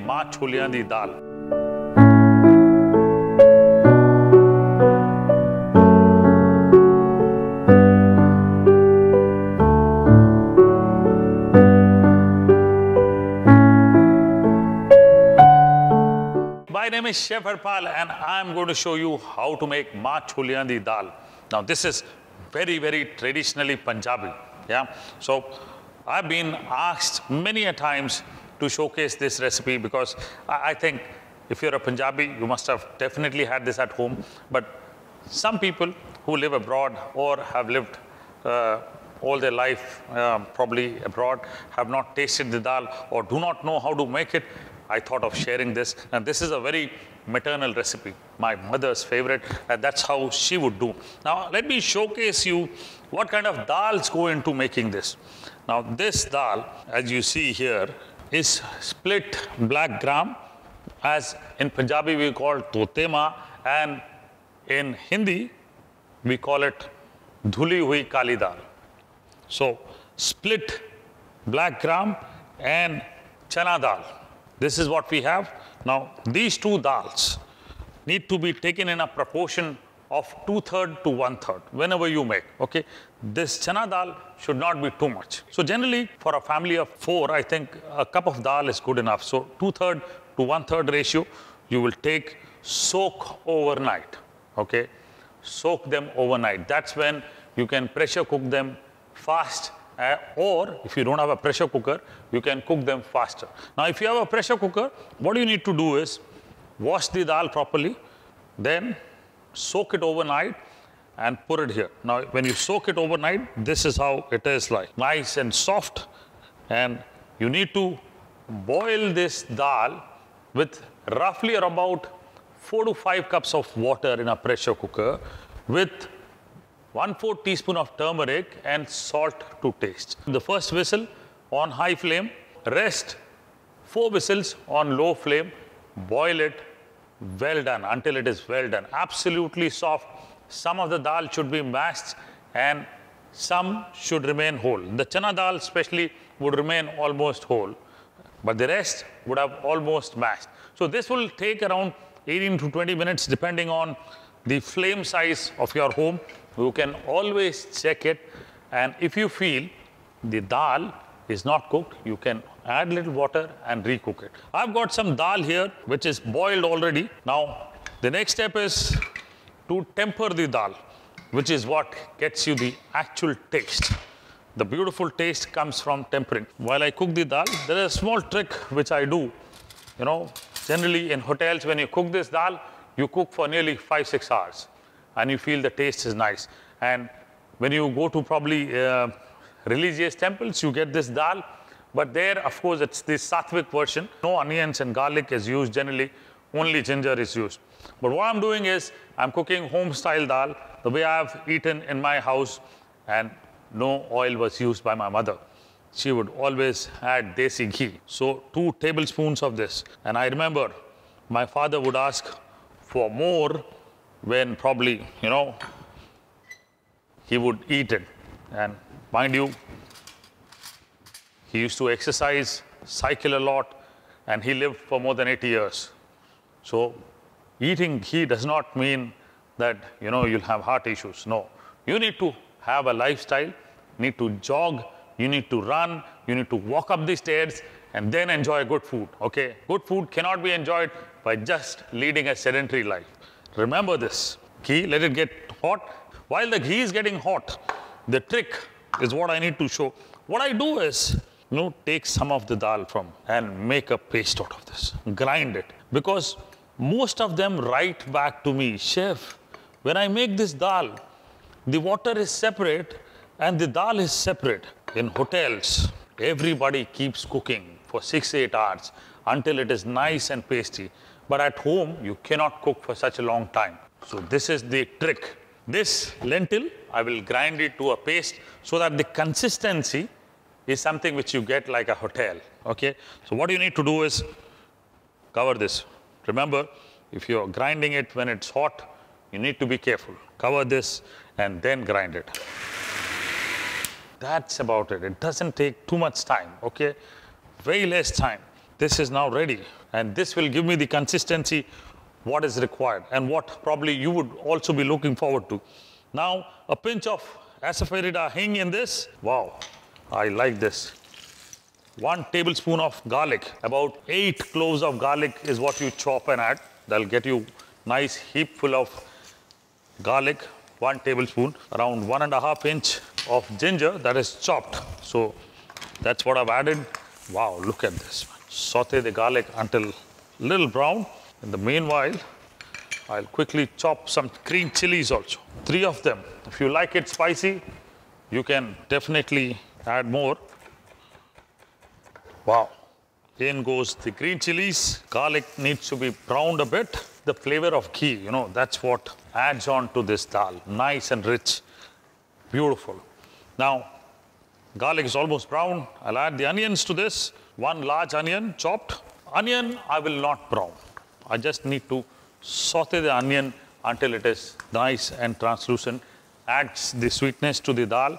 Maa Cholian Di Dal. My name is Chef Harpal and I am going to show you how to make Maa Cholian Di Dal. Now this is very, very traditionally Punjabi. Yeah. So I've been asked many a times to showcase this recipe because I think if you're a Punjabi, you must have definitely had this at home. But some people who live abroad or have lived all their life probably abroad have not tasted the dal or do not know how to make it. I thought of sharing this, and this is a very maternal recipe, my mother's favorite, and that's how she would do. Now let me showcase you what kind of dals go into making this. Now this dal, as you see here, is split black gram, as in Punjabi we call totema, and in Hindi we call it dhuli hui kali dal. So split black gram and chana dal. This is what we have. Now, these two dals need to be taken in a proportion of 2/3 to 1/3 whenever you make, okay? This chana dal should not be too much. So generally, for a family of 4, I think a cup of dal is good enough. So 2/3 to 1/3 ratio, you will take, soak overnight, okay? Soak them overnight. That's when you can pressure cook them fast. Or if you don't have a pressure cooker, you can cook them faster. Now, if you have a pressure cooker, what you need to do is wash the dal properly, then soak it overnight and put it here. Now, when you soak it overnight, this is how it is like, nice and soft. And you need to boil this dal with roughly about 4 to 5 cups of water in a pressure cooker with 1/4 teaspoon of turmeric and salt to taste. The first whistle on high flame, rest 4 whistles on low flame, boil it well done until it is well done, absolutely soft. Some of the dal should be mashed and some should remain whole. The chana dal especially would remain almost whole, but the rest would have almost mashed. So this will take around 18 to 20 minutes depending on the flame size of your home. You can always check it, and if you feel the dal is not cooked, you can add little water and recook it. I've got some dal here which is boiled already. Now the next step is to temper the dal, which is what gets you the actual taste. The beautiful taste comes from tempering. While I cook the dal, there is a small trick which I do. You know, generally in hotels when you cook this dal, you cook for nearly 5-6 hours. And you feel the taste is nice. And when you go to probably religious temples, you get this dal. But there, of course, it's the Sattvic version. No onions and garlic is used generally. Only ginger is used. But what I'm doing is, I'm cooking home-style dal, the way I've eaten in my house. And no oil was used by my mother. She would always add desi ghee. So 2 tablespoons of this. And I remember my father would ask for more when probably, you know, he would eat it. And mind you, he used to exercise, cycle a lot, and he lived for more than 80 years. So eating ghee does not mean that, you know, you'll have heart issues. No, you need to have a lifestyle, need to jog, you need to run, you need to walk up the stairs, and then enjoy good food, okay? Good food cannot be enjoyed by just leading a sedentary life. Remember this, ghee, let it get hot. While the ghee is getting hot, the trick is what I need to show. What I do is, you know, take some of the dal from and make a paste out of this, grind it. Because most of them write back to me, Chef, when I make this dal, the water is separate and the dal is separate. In hotels, everybody keeps cooking for 6-8 hours until it is nice and pasty. But at home, you cannot cook for such a long time. So this is the trick. This lentil, I will grind it to a paste so that the consistency is something which you get like a hotel, okay? So what you need to do is cover this. Remember, if you're grinding it when it's hot, you need to be careful. Cover this and then grind it. That's about it. It doesn't take too much time, okay? Very less time. This is now ready. And this will give me the consistency what is required and what probably you would also be looking forward to. Now, a pinch of asafoetida hing in this. Wow, I like this. 1 tablespoon of garlic. About 8 cloves of garlic is what you chop and add. That'll get you nice heap full of garlic. 1 tablespoon. Around 1.5 inch of ginger that is chopped. So that's what I've added. Wow, look at this. Saute the garlic until little brown. In the meanwhile, I'll quickly chop some green chilies also. 3 of them. If you like it spicy, you can definitely add more. Wow. In goes the green chilies. Garlic needs to be browned a bit. The flavor of ghee, you know, that's what adds on to this dal. Nice and rich. Beautiful. Now, garlic is almost brown. I'll add the onions to this. 1 large onion chopped. Onion, I will not brown. I just need to saute the onion until it is nice and translucent. Adds the sweetness to the dal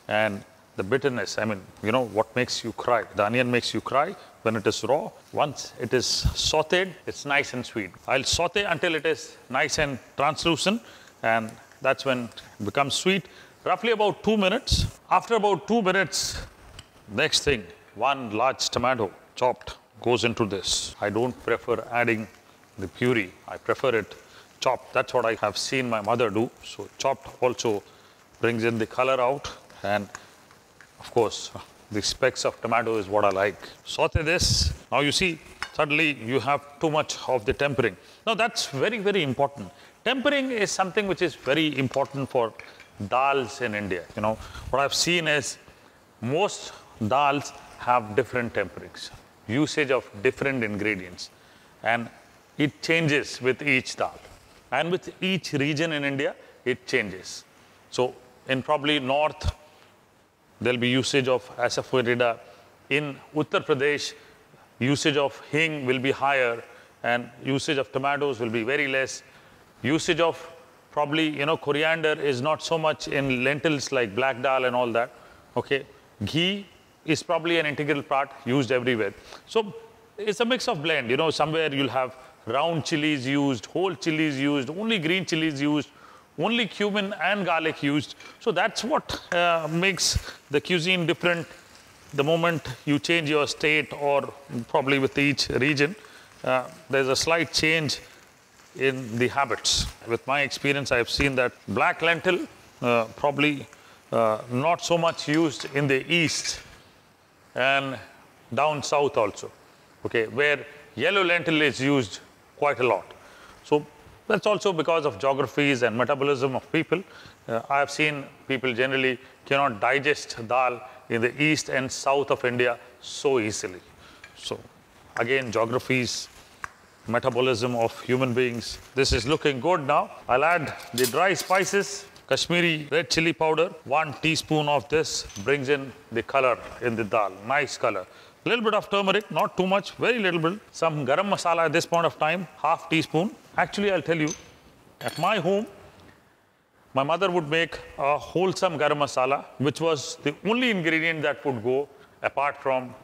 and the bitterness. I mean, you know, what makes you cry? The onion makes you cry when it is raw. Once it is sauteed, it's nice and sweet. I'll saute until it is nice and translucent, and that's when it becomes sweet. Roughly about 2 minutes. After about 2 minutes, next thing, 1 large tomato chopped goes into this. I don't prefer adding the puree. I prefer it chopped. That's what I have seen my mother do. So chopped also brings in the color out, and of course, the specks of tomato is what I like. Saute this. Now you see, suddenly you have too much of the tempering. Now that's very, very important. Tempering is something which is very important for dals in India. You know, what I've seen is most dals have different temperings, usage of different ingredients, and it changes with each dal. And with each region in India, it changes. So in probably north, there'll be usage of asafoetida. In Uttar Pradesh, usage of hing will be higher, and usage of tomatoes will be very less. Usage of probably, you know, coriander is not so much in lentils like black dal and all that. Okay, ghee is probably an integral part used everywhere. So it's a mix of blend. You know, somewhere you'll have round chilies used, whole chilies used, only green chilies used, only cumin and garlic used. So that's what makes the cuisine different. The moment you change your state, or probably with each region, there's a slight change in the habits. With my experience, I've seen that black lentil probably not so much used in the east and down south also, okay, where yellow lentil is used quite a lot. So that's also because of geographies and metabolism of people. I have seen people generally cannot digest dal in the east and south of India so easily. So again, geographies, metabolism of human beings. This is looking good now. I'll add the dry spices. Kashmiri red chili powder, 1 teaspoon of this brings in the color in the dal, nice color. A little bit of turmeric, not too much, very little bit. Some garam masala at this point of time, half teaspoon. Actually, I'll tell you, at my home, my mother would make a wholesome garam masala, which was the only ingredient that would go apart from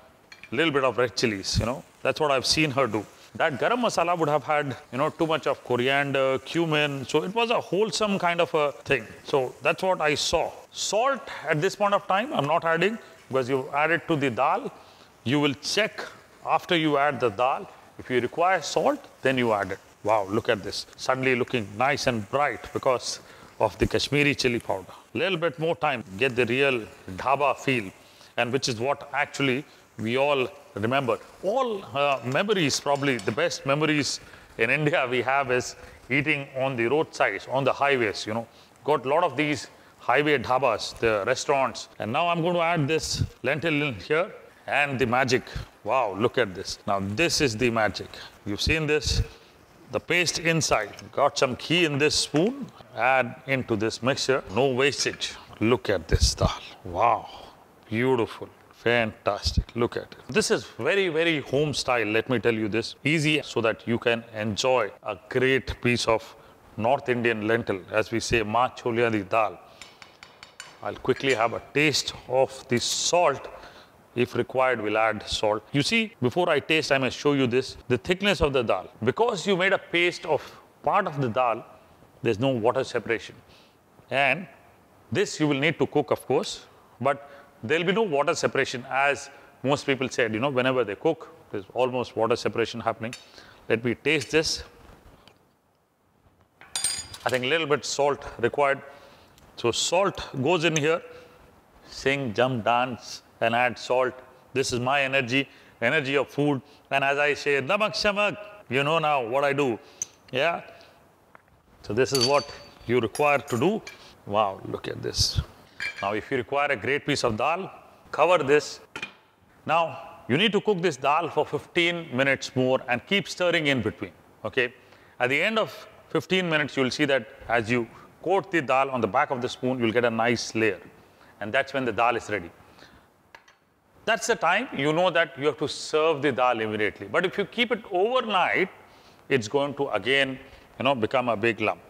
a little bit of red chilies, you know. That's what I've seen her do. That garam masala would have had, you know, too much of coriander, cumin. So it was a wholesome kind of a thing. So that's what I saw. Salt at this point of time, I'm not adding, because you add it to the dal. You will check after you add the dal. If you require salt, then you add it. Wow, look at this. Suddenly looking nice and bright because of the Kashmiri chili powder. Little bit more time, get the real dhaba feel, and which is what actually we all remember. All memories, probably the best memories in India we have is eating on the roadsides, on the highways, you know. Got a lot of these highway dhabas, the restaurants. And now I'm going to add this lentil in here. And the magic, wow, look at this. Now this is the magic. You've seen this, the paste inside. Got some ghee in this spoon, add into this mixture, no wastage. Look at this dal, wow, beautiful, fantastic, look at it. This is very, very home style, let me tell you this. Easy so that you can enjoy a great piece of North Indian lentil, as we say, Maa Cholian Di Dal. I'll quickly have a taste of the salt. If required, we'll add salt. You see, before I taste, I must show you this, the thickness of the dal. Because you made a paste of part of the dal, there's no water separation. And this you will need to cook, of course, but there'll be no water separation, as most people said, whenever they cook, there's almost water separation happening. Let me taste this. I think a little bit salt required. So salt goes in here. Sing, jump, dance, and add salt. This is my energy of food. And as I say, namak shamak, you know now what I do. Yeah? So this is what you require to do. Wow, look at this. Now, if you require a great piece of dal, cover this. Now, you need to cook this dal for 15 minutes more and keep stirring in between, okay? At the end of 15 minutes, you'll see that as you coat the dal on the back of the spoon, you'll get a nice layer. And that's when the dal is ready. That's the time you know that you have to serve the dal immediately. But if you keep it overnight, it's going to again, become a big lump.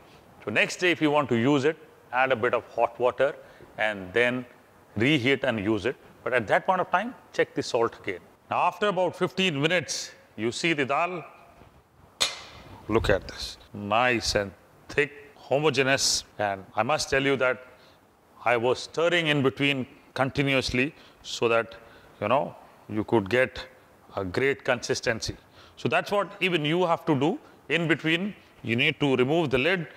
So next day, if you want to use it, add a bit of hot water and then reheat and use it. But at that point of time, check the salt again. Now, after about 15 minutes, you see the dal. Look at this. Nice and thick, homogeneous. And I must tell you that I was stirring in between continuously so that, you could get a great consistency. So that's what even you have to do. In between, you need to remove the lid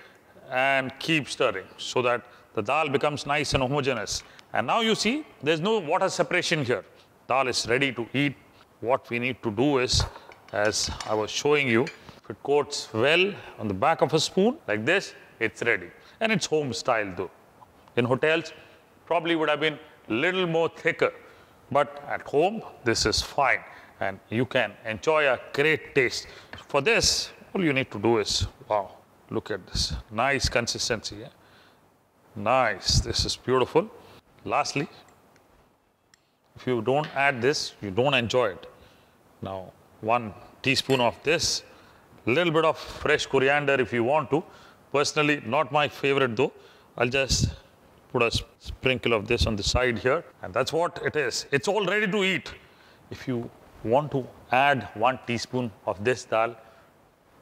and keep stirring so that the dal becomes nice and homogeneous. And now you see, there's no water separation here. Dal is ready to eat. What we need to do is, as I was showing you, if it coats well on the back of a spoon like this, it's ready. And it's home style though. In hotels, probably would have been a little more thicker. But at home, this is fine. And you can enjoy a great taste. For this, all you need to do is, wow, look at this. Nice consistency. Yeah? Nice. This is beautiful. Lastly, if you don't add this, you don't enjoy it. Now, 1 teaspoon of this, a little bit of fresh coriander if you want to. Personally, not my favorite though. I'll just put a sprinkle of this on the side here. And that's what it is. It's all ready to eat. If you want to add 1 teaspoon of this dal,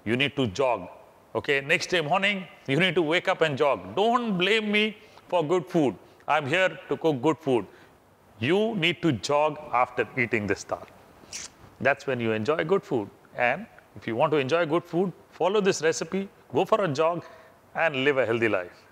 you need to jog. Okay, next day morning, you need to wake up and jog. Don't blame me for good food. I'm here to cook good food. You need to jog after eating this dal. That's when you enjoy good food. And if you want to enjoy good food, follow this recipe, go for a jog, and live a healthy life.